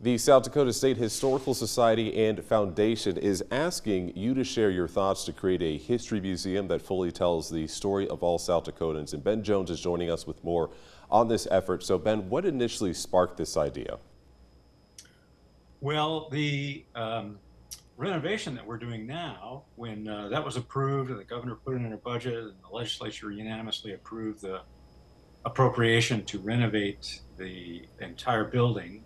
The South Dakota State Historical Society and Foundation is asking you to share your thoughts to create a history museum that fully tells the story of all South Dakotans. And Ben Jones is joining us with more on this effort. So Ben, what initially sparked this idea? Well, the renovation that we're doing now, when that was approved and the governor put it in a budget and the legislature unanimously approved the appropriation to renovate the entire building,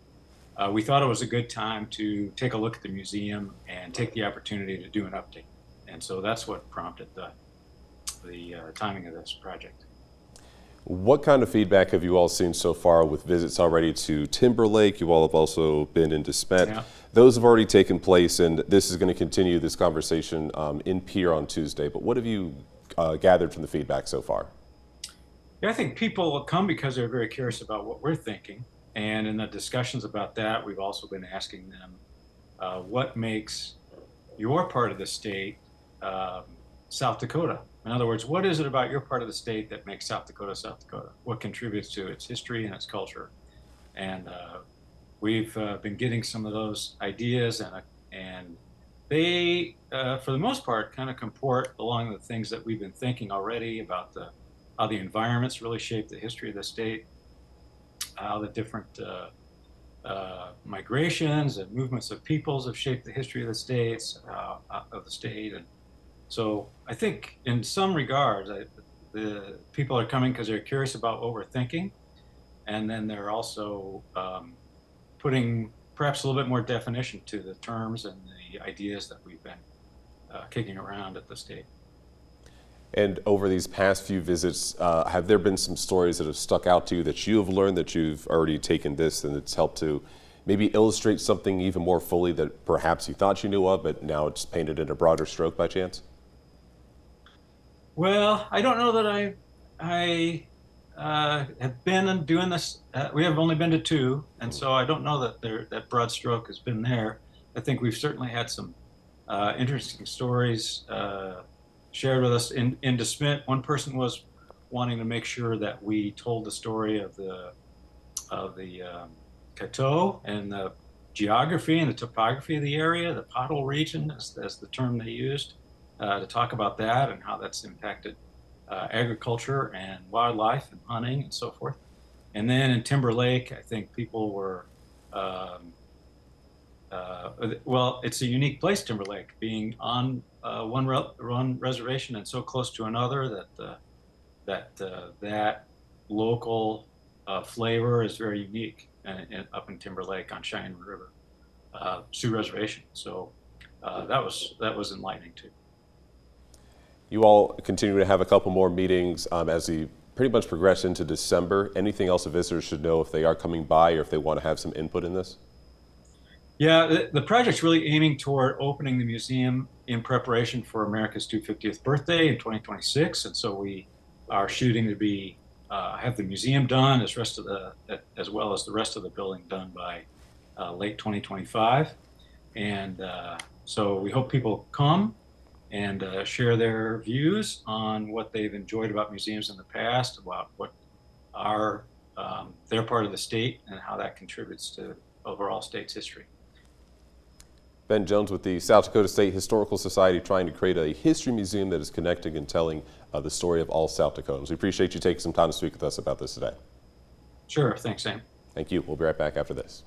we thought it was a good time to take a look at the museum and take the opportunity to do an update. And so that's what prompted the timing of this project. What kind of feedback have you all seen so far with visits already to Timberlake? You all have also been in DeSmet. Yeah. Those have already taken place, and this is going to continue this conversation in Pierre on Tuesday. But what have you gathered from the feedback so far? Yeah, I think people will come because they're very curious about what we're thinking. And in the discussions about that, we've also been asking them what makes your part of the state South Dakota. In other words, what is it about your part of the state that makes South Dakota South Dakota? What contributes to its history and its culture? And we've been getting some of those ideas, and they, for the most part, kind of comport along the things that we've been thinking already about how the environments really shape the history of the state, how the different migrations and movements of peoples have shaped the history of the states, of the state. And so I think in some regards, the people are coming because they're curious about what we're thinking. And then they're also putting perhaps a little bit more definition to the terms and the ideas that we've been kicking around at the state. And over these past few visits, have there been some stories that have stuck out to you that you have learned, that you've already taken this and it's helped to maybe illustrate something even more fully that perhaps you thought you knew of, but now it's painted in a broader stroke by chance? Well, I don't know that I have been doing this. We have only been to two, and so I don't know that that broad stroke has been there. I think we've certainly had some interesting stories shared with us in DeSmet. One person was wanting to make sure that we told the story of the Coteau and the geography and the topography of the area, the pothole region, as the term they used, to talk about that and how that's impacted agriculture and wildlife and hunting and so forth. And then in Timberlake, I think people were, well, it's a unique place, Timberlake, being on one reservation and so close to another that local flavor is very unique up in Timberlake on Cheyenne River, Sioux Reservation. So that was enlightening too. You all continue to have a couple more meetings as we pretty much progress into December. Anything else the visitors should know if they are coming by or if they want to have some input in this? Yeah, the project's really aiming toward opening the museum in preparation for America's 250th birthday in 2026, and so we are shooting to be have the museum done as well as the rest of the building done by late 2025, and so we hope people come and share their views on what they've enjoyed about museums in the past, about what are their part of the state and how that contributes to overall state's history. Ben Jones with the South Dakota State Historical Society, trying to create a history museum that is connecting and telling the story of all South Dakotans. We appreciate you taking some time to speak with us about this today. Sure. Thanks, Sam. Thank you. We'll be right back after this.